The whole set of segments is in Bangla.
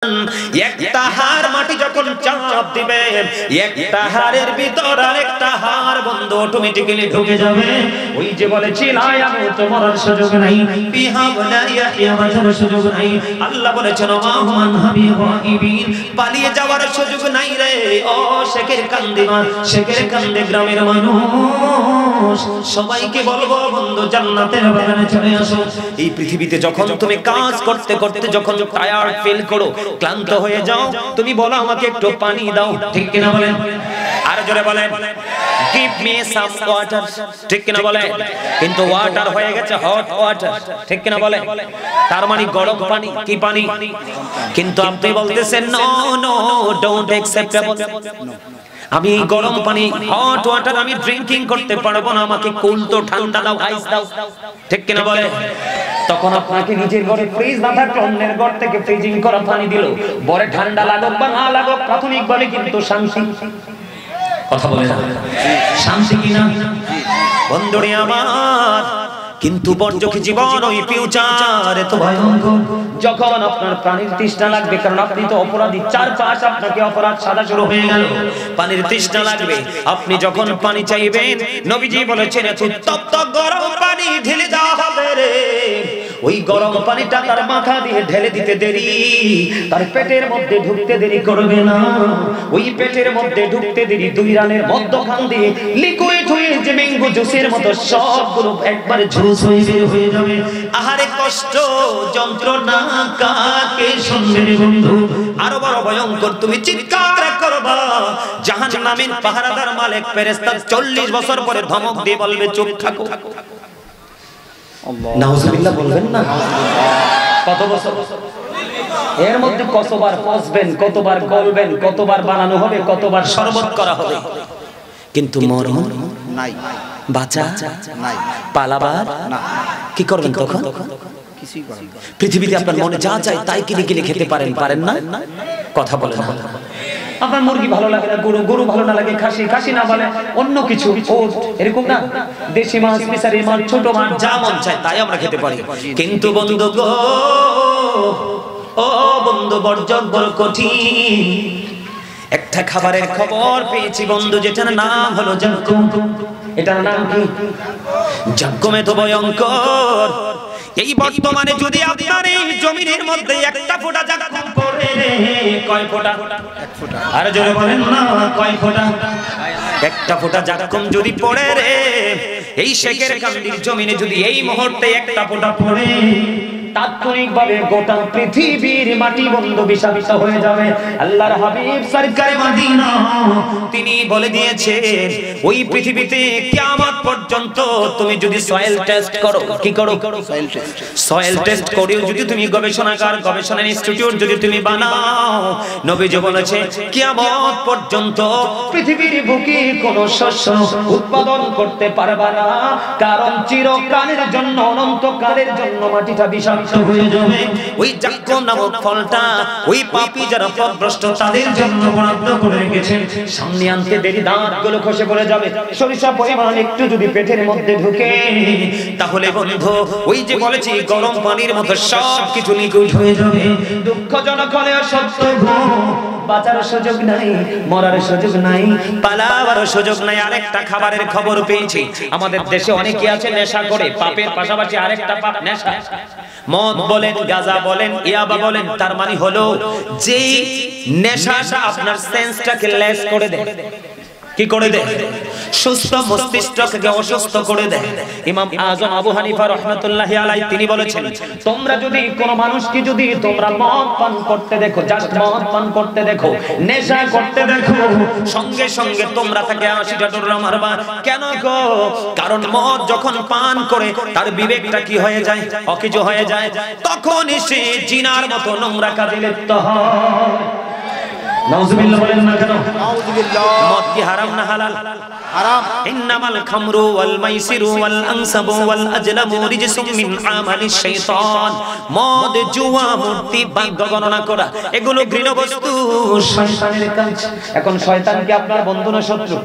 একটা হাড় মাটি যখন চাপ দিবে একটা হাড়ের ভিতর আরেকটা হাড় বন্ধ অটোমেটিক্যালি ঢুকে যাবে। ওই যে বলেছি লায়ামু তোমার সুযোগ নাই বিহা ওয়ালা ইয়াহিয়া বাঁচার সুযোগ নাই। আল্লাহ বলেছেন ওয়াহুমান হাবিবিন পালিয়ে যাওয়ার সুযোগ নাই রে। ও শেখের কান্দিমা শেখের কান্দে গ্রামের মানুষ সবাইকে বলবো বন্ধু জান্নাতের বাগানে চলে আসো। এই পৃথিবীতে যখন তুমি কাজ করতে করতে যখন টায়ার্ড ফিল করো ক্লান্ত হয়ে যাও তুমি বলো আমাকে একটু পানি দাও, ঠিক কিনা বলেন? আর জোরে বলেন গিভ মি সাম ওয়াটার, ঠিক কিনা বলেন? কিন্তু ওয়াটার হয়ে গেছে হট ওয়াটার, ঠিক কিনা বলেন? তার মানে গরম পানি। কি পানি? কিন্তু আপনি বলতেছেন নো নো ডোন্ট অ্যাকসেপ্টেবল, আমি গরম পানি হট ওয়াটার আমি ড্রিঙ্কিং করতে পারবো না, আমাকে কুল তো ঠান্ডা দাও আইস দাও, ঠিক কিনা বলে? তখন আপনাকে নিজের ঘরে ফ্রিজ না থাকলে অন্যের ঘর থেকে ফ্রিজিং করা পানি দিল, বরে ঠান্ডা লাগুক বা না লাগুক প্রাথমিকভাবে কিন্তু শান্তি। কথা বলে না শান্তি কিনা বন্ধুরে আমার? কিন্তু বর্জকি জীবন ওই ফিউচার এত ভয়ঙ্কর যখন আপনার প্রাণীর তৃষ্ণা লাগবে, কারণ আপনি তো অপরাধী, চারপাশ আপনাকে অপরাধ সাদা শুরু হয়ে গেল, পানির তৃষ্ণা লাগবে। আপনি যখন পানি চাইবেন নবীজি বলেছেন এত তপ্ত গরম পানি ঢেলে দেওয়া হবে রে। ওই গরম পানিটা তার মাথা দিয়ে ঢেলে দিতে দেরি, তার পেটের মধ্যে ঢুকতে দেরি করবে না। ওই পেটের মধ্যে ঢুকতে দেরি দুই রানের মধ্যখান দিয়ে লিকুইড হয়ে যে ম্যাঙ্গো জুসের মতো সবগুলো একবারে জুস হয়ে বের হয়ে যাবে। আহারে কষ্ট যন্ত্রণা কাকে শুনবে রে বন্ধু? আরো বড় ভয়ঙ্কর, তুমি চিৎকার করবা জাহান্নামের পাহারাদার মালিক ফেরেশতা 40 বছর পরে ধমক দিয়ে বলবে চুপ থাকো। নাউজুবিল্লাহ বলবেন না? কত বছর? এর মধ্যে কতবার পচবেন, কতবার গলবেন, কতবার বানানো হবে, কতবার শরবত করা হবে, কিন্তু মরণ নাই, বাঁচা নাই, পালাবার না। কি করবেন তখন? কিছুই করেন না। পৃথিবীতে আপনার মনে যা চাই তাই কিনে কিনে খেতে পারেন, পারেন না? কথা বলেন না। আপনার মুরগি ভালো লাগে না, গরু ভালো না লাগে, খাসি না বলে অন্য কিছু এরকম না, দেশি মাছ ফিশারি মাছ ছোট মাছ যা মন চায় তাই আমরা খেতে পারি। কিন্তু বন্ধু গো ও বন্ধু বর্জন বড় কঠিন। একটা খাবারের খবর পেয়েছি বন্ধু যেটার নাম হলো জাক্কুম। এটার নাম কি? জাক্কুম এত ভয়ঙ্কর। এই বর্তমানে যদি আপনার এই জমিনের মধ্যে একটা ফোঁটা জাক্কুম পড়ে, কয় ফোঁটা? এক ফোঁটা। আর জোরে বলেন না কয় ফোঁটা? একটা ফোঁটা জাক্কুম যদি পড়ে রে, এই শেখের কান্দির জমিনে যদি এই মুহূর্তে একটা ফোঁটা পড়ে তাৎক্ষণিকভাবে গোটা পৃথিবীর মাটি বন্ধ বিষাক্ত হয়ে যাবে। আল্লাহর হাবিব সরকারে মদিনা তিনি বলে দিয়েছেন ওই পৃথিবীতে কিয়ামত পর্যন্ত তুমি যদি সয়েল টেস্ট করো, কি করো? সয়েল টেস্ট করেও যদি তুমি গবেষণাগার গবেষণা ইনস্টিটিউট যদি তুমি বানাও, নবীজি বলেছে কিয়ামত পর্যন্ত পৃথিবীর বুকে কোনো শস্য উৎপাদন করতে পারবে না, কারণ চিরকালের জন্য অনন্তকালের জন্য মাটিটা বিষাক্ত হয়ে যাবে। ওই জাক্কুম নামক ফলটা ওই পাপী যারা পথভ্রষ্ট তাদের জন্য বরাদ্দ করে রেখেছেন। সামনে আনতে দেরি দাঁতগুলো খসে পড়ে যাবে। সরিষা পরিমাণ একটু যদি পেটের মধ্যে ঢুকে তাহলে বন্ধু ওই যে বলেছি গরম পানির মতো সব কিছু লিকুইড হয়ে যাবে। দুঃখজনক হলেও সত্য গো, বাঁচার সুযোগ নাই, মরার সুযোগ নাই, পালাবার সুযোগ নাই। আরেকটা খাবারের খবর পেয়েছি, আমাদের দেশে অনেকে আছে নেশা করে, পাপের পাশাপাশি আরেকটা পাপ নেশা। মদ বলেন, গাঁজা বলেন, ইয়াবা বলেন, তার মানে হলো যে নেশাটা আপনার সেন্সটাকে লেস করে দেয়। কি করে দেয়? সুস্থ মস্তিষ্ককে অসুস্থ করে দেয়। ইমাম আযম আবু হানিফা রাহমাতুল্লাহি আলাইহি তিনি বলেছেন তোমরা যদি কোন মানুষকে যদি তোমরা মদ পান করতে দেখো, জাস্ট মদ পান করতে দেখো, নেশা করতে দেখো, সঙ্গে সঙ্গে তোমরা তাকে 80টা ডোরা মারবা। কেন গো? কারণ মদ যখন পান করে তার বিবেকটা কি হয়ে যায়? অকেজো হয়ে যায়। তখন সে জিনার মতো নোংরা কাজে লিপ্ত হয়। নাউজুবিল্লাহ বলেন না কেন? নাউজুবিল্লাহ। মদ কি হারাম না হালাল? হারাম। ইন্নামাল খামরু ওয়াল মাইসিরু ওয়াল আনসাবু ওয়াল আজলামু রিজসুম মিন আমালিশ শাইতান। মদ, জুয়া, মূর্তি, বাদ্য গণনা করা এগুলো ঘৃণ বস্তু, শয়তানের কাজ। এখন শয়তান কি আপনার বন্ধু না শত্রু?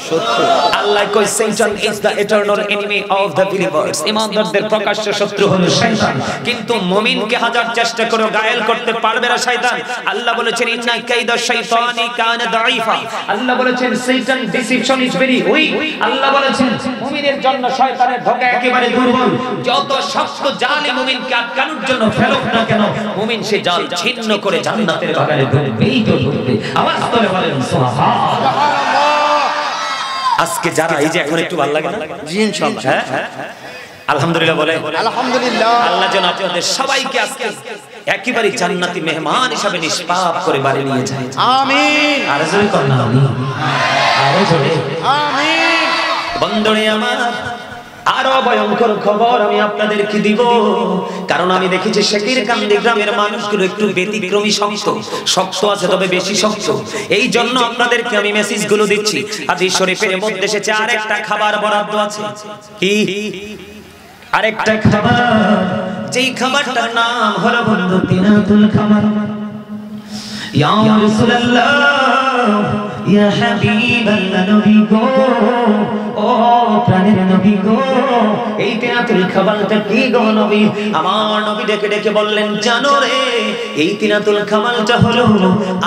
শত্রু। আল্লাহ কই Satan is the eternal enemy of the believers. ঈমানদারদের প্রকাশ্য শত্রু হলো শয়তান। কিন্তু মুমিনকে হাজার চেষ্টা করে গায়েল করতে পারবে না শয়তান। আল্লাহ বলেছেন ইন্না কাইদা শাইতানি কানা দাঈফা। আল্লাহ বলেছেন Satan deception is very weak। আল্লাহ বলেছেন মুমিনের জন্য শয়তানের ধোঁকা একেবারে দুর্বল। যত শক্ত জালে মুমিনকে আটকানোর জন্য ফেলুক না কেন, মুমিন সে জাল ছিন্ন করে জান্নাতের বাগানে ঢুকবেই তো ঢুকবে। আওয়াজ করে বলেন সুবহানাল্লাহ। আজকে যারা এই যে এখন একটু ভালো লাগে না? জি ইনশাআল্লাহ। হ্যাঁ আলহামদুলিল্লাহ বলে আলহামদুলিল্লাহ। আল্লাহ যেন আপনাদের সবাইকে আজকে একেবারে জান্নাতি মেহমান হিসেবে নিষ্পাপ করে বাড়ি নিয়ে যায়। আমিন। আর জোরে কর না আমিন। আরো জোরে আমিন। বন্ধুরে আমার, আরো ভয়ঙ্কর খবর আমি আপনাদেরকে দিব। কারণ আমি দেখেছি শেকিরকান্দি গ্রামের মানুষগুলো একটু ব্যতিক্রমী, শক্ত আছে তবে বেশি শক্ত। এই জন্য আপনাদেরকে আমি মেসেজগুলো দিচ্ছি। হাদিস শরীফের মধ্যে এসেছে আরেকটা খাবার বরাদ্দ আছে। কি? আরেকটা খাবার, যেই খাবারটার নাম হলো বন্ধু তিনাতুল খাবার। ইয়া রাসূলুল্লাহ, ইয়া হাবিবাল্লাহ, নবী গো, ও প্রাণের নবী গো, এই তিনাতুল খাবারটা কি গো নবী? আমার নবী ডেকে ডেকে বললেন, জানো রে, এই তিনাতুল খাবারটা হলো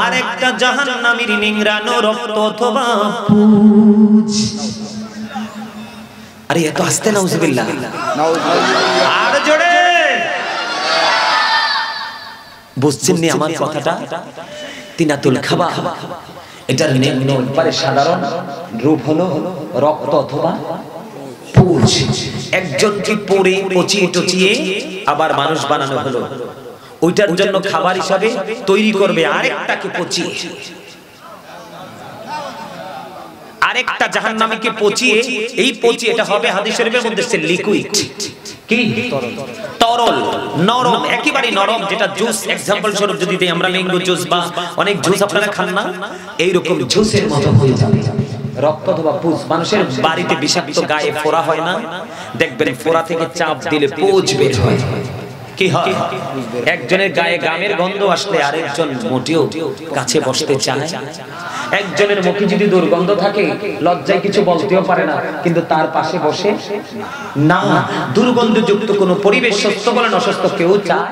আরেকটা জাহান্নামীর নিংড়ানো রক্ত অথবা পুঁজ। আরে এত আস্তে নাউজুবিল্লাহ। আর জোরে বুঝছেন নি আমার কথাটা? তিনাতুল খাবার এটার নিম্ন একবারে সাধারণ রূপ হলো রক্ত অথবা পুঁজ। একজনকে পরে পচিয়ে টচিয়ে আবার মানুষ বানানো হলো। ওইটার জন্য খাবার হিসাবে তৈরি করবে আরেকটাকে পচিয়ে, আরেকটা জাহান্নামীকে পচিয়ে। এই পচিয়ে এটা হবে হাদিস শরীফের মধ্যে লিকুইড। কি? তরল, নরম, একেবারে নরম, যেটা জুস। এক্সাম্পল স্বরূপ যদি দেই আমরা, ম্যাঙ্গো জুস বা অনেক জুস আপনারা খান না, এইরকম জুসের মতো হয়ে যাবে। রক্ত অথবা পুঁজ। মানুষের বাড়িতে বিষাক্ত গায়ে ফোড়া হয় না? দেখবেন ফোড়া থেকে চাপ দিলে পুঁজ বের হয়। কি হয়? একজনের গায়ে গামের গন্ধ আসলে আরেকজন মোটেও কাছে বসতে চায়। একজনের মুখে যদি দুর্গন্ধ থাকে লজ্জায় কিছু বলতেও পারে না, কিন্তু তার পাশে বসে না। দুর্গন্ধযুক্ত কোনো পরিবেশ সুস্থ বলেন অসুস্থ কেউ চায়